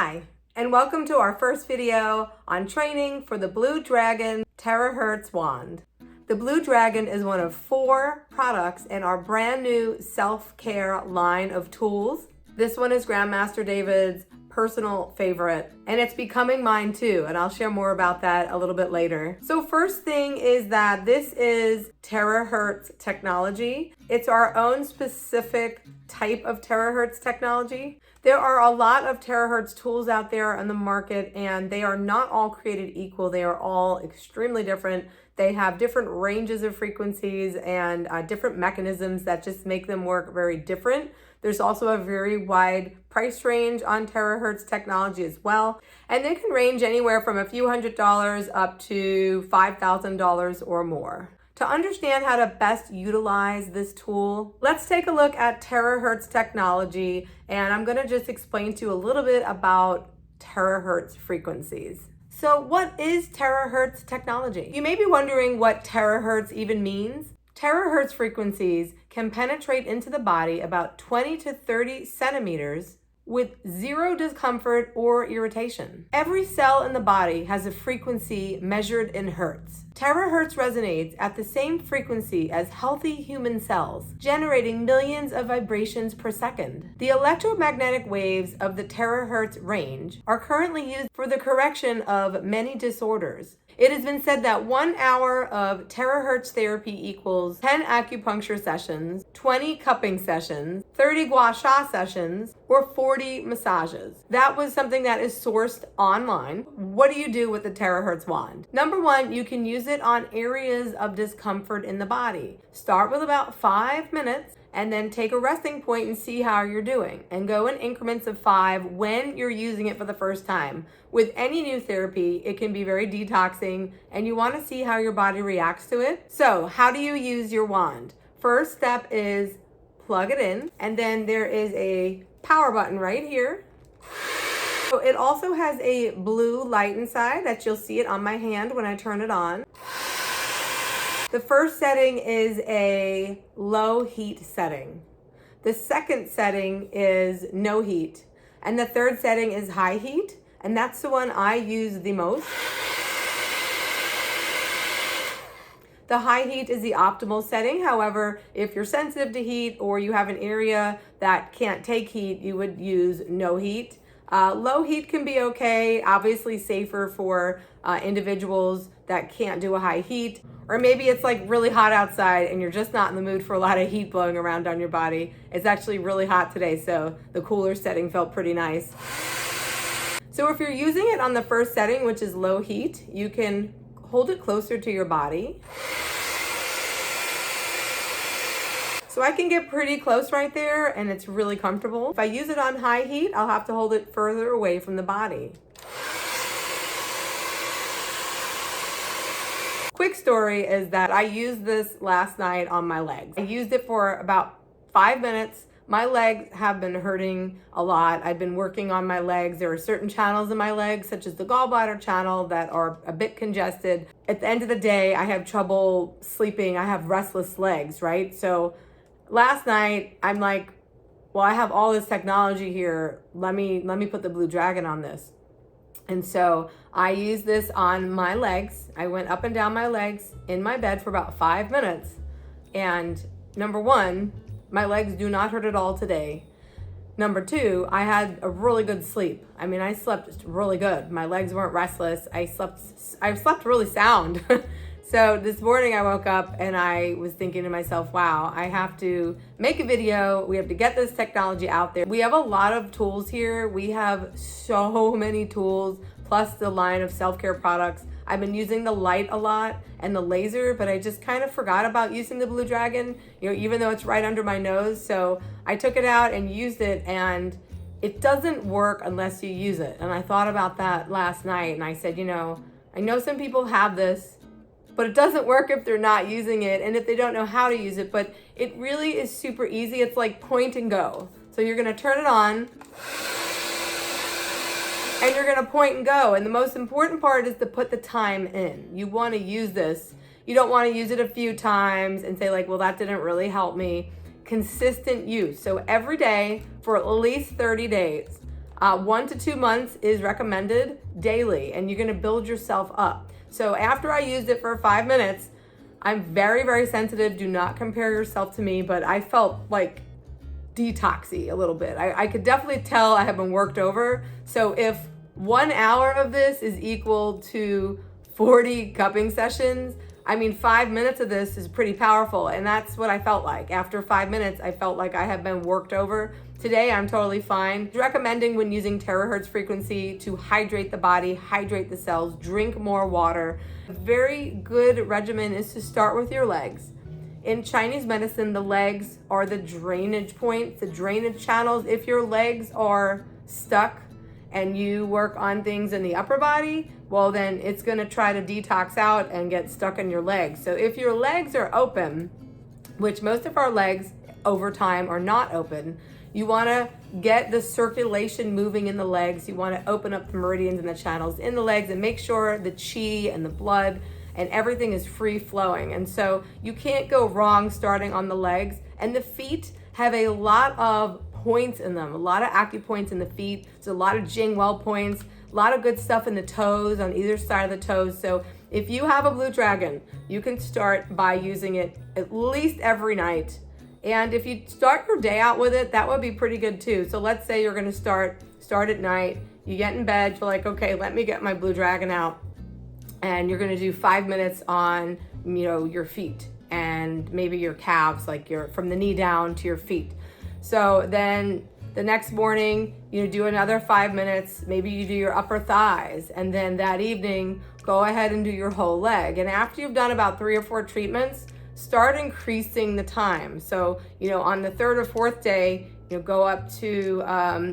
Hi, and welcome to our first video on training for the Blue Dragon Terahertz wand. The Blue Dragon is one of 4 products in our brand new self-care line of tools. This one is Grandmaster David's personal favorite, and it's becoming mine too, and I'll share more about that a little bit later. So first thing is that this is Terahertz technology. It's our own specific type of Terahertz technology. There are a lot of Terahertz tools out there on the market, and they are not all created equal. They are all extremely different. They have different ranges of frequencies and different mechanisms that just make them work very different. There's also a very wide price range on Terahertz technology as well. And they can range anywhere from a few $100s up to $5,000 or more. To understand how to best utilize this tool, let's take a look at Terahertz technology, and I'm gonna just explain to you a little bit about Terahertz frequencies. So what is Terahertz technology? You may be wondering what terahertz even means. Terahertz frequencies can penetrate into the body about 20 to 30 centimeters with zero discomfort or irritation. Every cell in the body has a frequency measured in hertz. Terahertz resonates at the same frequency as healthy human cells, generating millions of vibrations per second. The electromagnetic waves of the terahertz range are currently used for the correction of many disorders. It has been said that 1 hour of terahertz therapy equals 10 acupuncture sessions, 20 cupping sessions, 30 gua sha sessions, or 40 massages. That was something that is sourced online. What do you do with the Terahertz wand? Number 1, you can use it on areas of discomfort in the body. Start with about 5 minutes and then take a resting point and see how you're doing, and go in increments of 5 when you're using it for the first time. With any new therapy, it can be very detoxing, and you want to see how your body reacts to it. So how do you use your wand? First step is plug it in, and then there is a power button right here. So it also has a blue light inside that you'll see it on my hand when I turn it on. The first setting is a low heat setting. The second setting is no heat. And the third setting is high heat. And that's the one I use the most. The high heat is the optimal setting. However, if you're sensitive to heat or you have an area that can't take heat, you would use no heat. Low heat can be okay, obviously safer for individuals that can't do a high heat. Or maybe it's like really hot outside and you're just not in the mood for a lot of heat blowing around on your body. It's actually really hot today, so the cooler setting felt pretty nice. So if you're using it on the first setting, which is low heat, you can hold it closer to your body. So I can get pretty close right there, and it's really comfortable. If I use it on high heat, I'll have to hold it further away from the body. Quick story is that I used this last night on my legs. I used it for about 5 minutes. My legs have been hurting a lot. I've been working on my legs. There are certain channels in my legs, such as the gallbladder channel, that are a bit congested. At the end of the day, I have trouble sleeping. I have restless legs, right? So last night, I'm like, well, I have all this technology here. Let me put the Blue Dragon on this. And so I used this on my legs. I went up and down my legs in my bed for about 5 minutes. And number 1, my legs do not hurt at all today. Number 2, I had a really good sleep. I mean, I slept really good. My legs weren't restless. I slept really sound. So this morning I woke up and I was thinking to myself, wow, I have to make a video. We have to get this technology out there. We have a lot of tools here. We have so many tools, plus the line of self-care products. I've been using the light a lot and the laser, but I just kind of forgot about using the Blue Dragon, even though it's right under my nose. So I took it out and used it, and it doesn't work unless you use it. And I thought about that last night, and I said, I know some people have this, but it doesn't work if they're not using it and if they don't know how to use it. But it really is super easy. It's like point and go. So you're gonna turn it on and you're gonna point and go. And the most important part is to put the time in. You wanna use this. You don't wanna use it a few times and say like, well, that didn't really help me. Consistent use. So every day for at least 30 days, 1 to 2 months is recommended daily, and you're gonna build yourself up. So after I used it for 5 minutes, I'm very, very sensitive. Do not compare yourself to me, but I felt like detoxy a little bit. I could definitely tell I have been worked over. So if 1 hour of this is equal to 40 cupping sessions, I mean, 5 minutes of this is pretty powerful. And that's what I felt like. After 5 minutes, I felt like I have been worked over. Today, I'm totally fine. Recommending when using terahertz frequency to hydrate the body, hydrate the cells, drink more water. A very good regimen is to start with your legs. In Chinese medicine, the legs are the drainage points, the drainage channels. If your legs are stuck and you work on things in the upper body, well, then it's gonna try to detox out and get stuck in your legs. So if your legs are open, which most of our legs over time are not open, you wanna get the circulation moving in the legs. You wanna open up the meridians and the channels in the legs and make sure the chi and the blood and everything is free flowing. And so you can't go wrong starting on the legs. And the feet have a lot of points in them, a lot of acupoints in the feet. There's a lot of Jingwell points, a lot of good stuff in the toes, on either side of the toes. So if you have a blue dragon, you can start by using it at least every night. And if you start your day out with it, that would be pretty good too. So let's say you're gonna start at night, you get in bed, you're like, okay, let me get my blue dragon out. And you're gonna do 5 minutes on, your feet and maybe your calves, like from the knee down to your feet. So then the next morning, you do another 5 minutes, maybe you do your upper thighs, and then that evening, go ahead and do your whole leg. And after you've done about 3 or 4 treatments, start increasing the time. So, on the 3rd or 4th day, go up to,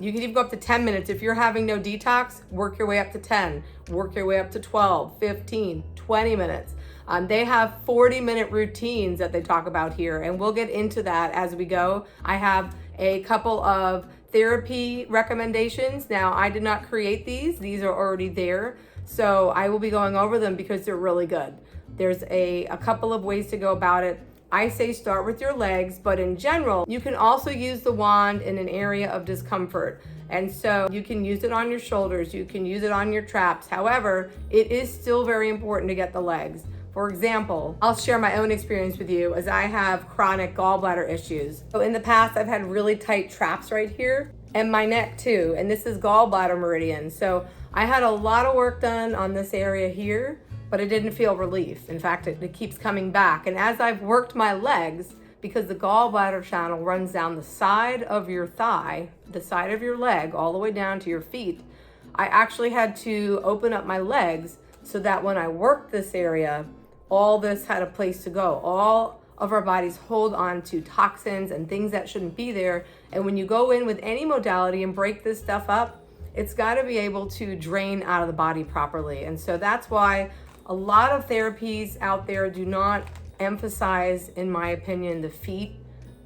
you can even go up to 10 minutes. If you're having no detox, work your way up to 10, work your way up to 12, 15, 20 minutes. They have 40-minute routines that they talk about here, and we'll get into that as we go. I have a couple of therapy recommendations. Now, I did not create these are already there. So I will be going over them because they're really good. There's a couple of ways to go about it. I say start with your legs, but in general, you can also use the wand in an area of discomfort. And so you can use it on your shoulders, you can use it on your traps. However, it is still very important to get the legs. For example, I'll share my own experience with you as I have chronic gallbladder issues. So in the past, I've had really tight traps right here and my neck too. And this is gallbladder meridian. So I had a lot of work done on this area here, but it didn't feel relief. In fact, it keeps coming back. And as I've worked my legs, because the gallbladder channel runs down the side of your thigh, the side of your leg, all the way down to your feet, I actually had to open up my legs so that when I worked this area, all this had a place to go. All of our bodies hold on to toxins and things that shouldn't be there. And when you go in with any modality and break this stuff up, it's got to be able to drain out of the body properly. And so that's why a lot of therapies out there do not emphasize, in my opinion, the feet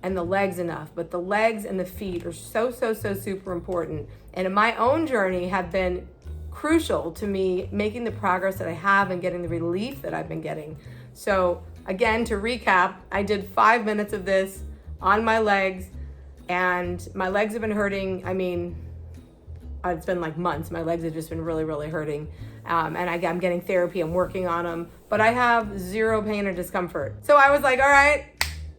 and the legs enough, but the legs and the feet are so super important. And in my own journey have been crucial to me making the progress that I have and getting the relief that I've been getting. So again, to recap, I did 5 minutes of this on my legs, and my legs have been hurting. I mean, it's been like months. My legs have just been really hurting. And I'm getting therapy, I'm working on them, but I have zero pain or discomfort. So I was like, all right,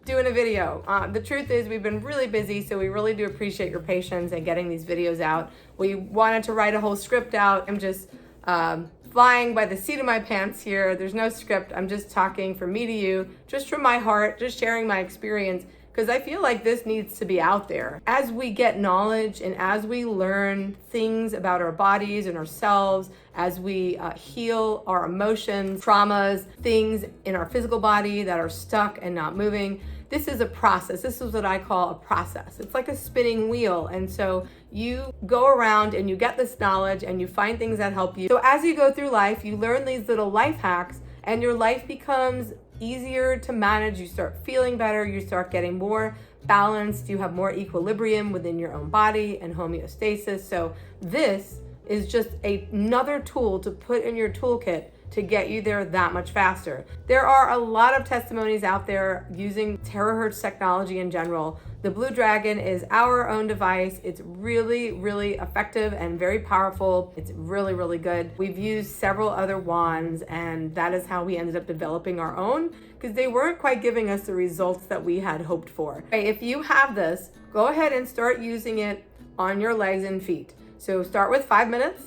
doing a video. The truth is we've been really busy, so we really do appreciate your patience and getting these videos out. We wanted to write a whole script out. I'm just flying by the seat of my pants here. There's no script. I'm just talking from me to you, just from my heart, just sharing my experience, because I feel like this needs to be out there. As we get knowledge and as we learn things about our bodies and ourselves, as we heal our emotions, traumas, things in our physical body that are stuck and not moving, this is a process. This is what I call a process. It's like a spinning wheel. And so you go around and you get this knowledge and you find things that help you. So as you go through life, you learn these little life hacks and your life becomes easier to manage. You start feeling better, you start getting more balanced, you have more equilibrium within your own body and homeostasis. So this is just another tool to put in your toolkit to get you there that much faster. There are a lot of testimonies out there using Terahertz technology in general. The Blue Dragon is our own device. It's really, really effective and very powerful. It's really, really good. We've used several other wands, and that is how we ended up developing our own, because they weren't quite giving us the results that we had hoped for. Okay, if you have this, go ahead and start using it on your legs and feet. So start with 5 minutes.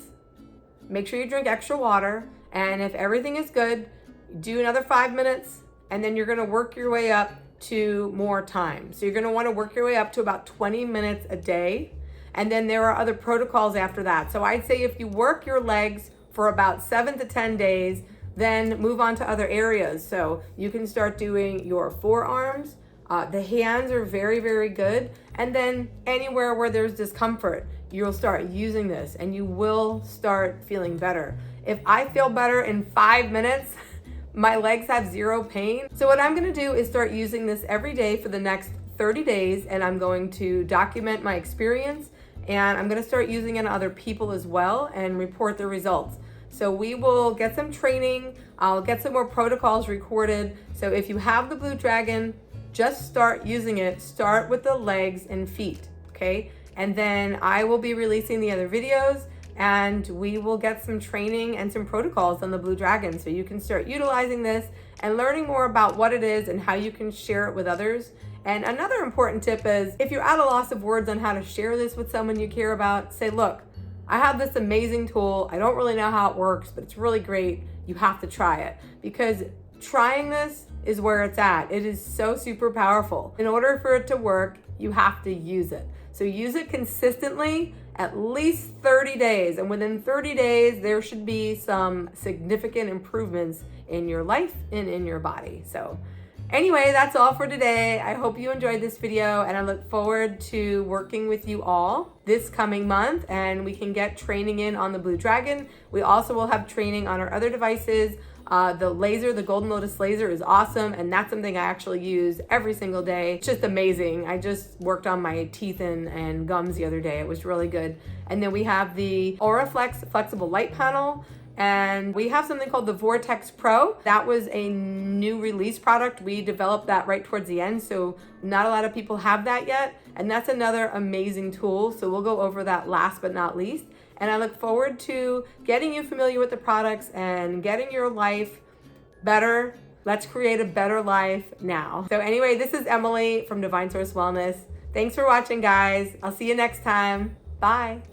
Make sure you drink extra water. And if everything is good, do another 5 minutes, and then you're gonna work your way up to more time. So you're gonna wanna work your way up to about 20 minutes a day. And then there are other protocols after that. So I'd say if you work your legs for about 7 to 10 days, then move on to other areas. So you can start doing your forearms. The hands are very, very good. And then anywhere where there's discomfort, you'll start using this and you will start feeling better. If I feel better in 5 minutes, my legs have zero pain. So what I'm gonna do is start using this every day for the next 30 days, and I'm going to document my experience, and I'm gonna start using it on other people as well and report the results. So we will get some training, I'll get some more protocols recorded. So if you have the Blue Dragon, just start using it. Start with the legs and feet, okay? And then I will be releasing the other videos, and we will get some training and some protocols on the Blue Dragon, so you can start utilizing this and learning more about what it is and how you can share it with others. And another important tip is, if you're at a loss of words on how to share this with someone you care about, say, look, I have this amazing tool. I don't really know how it works, but it's really great. You have to try it, because trying this is where it's at. It is so super powerful. In order for it to work, you have to use it. So use it consistently, at least 30 days. And within 30 days, there should be some significant improvements in your life and in your body. So anyway, that's all for today. I hope you enjoyed this video, and I look forward to working with you all this coming month, and we can get training in on the Blue Dragon. We also will have training on our other devices. The laser, the Golden Lotus laser, is awesome, and that's something I actually use every single day. It's just amazing. I just worked on my teeth and gums the other day. It was really good. And then we have the AuraFlex flexible light panel, and we have something called the Vortex Pro. That was a new release product. We developed that right towards the end, so not a lot of people have that yet, and that's another amazing tool. So we'll go over that last but not least. And I look forward to getting you familiar with the products and getting your life better. Let's create a better life now. So anyway, this is Emily from Divine Source Wellness. Thanks for watching, guys. I'll see you next time. Bye.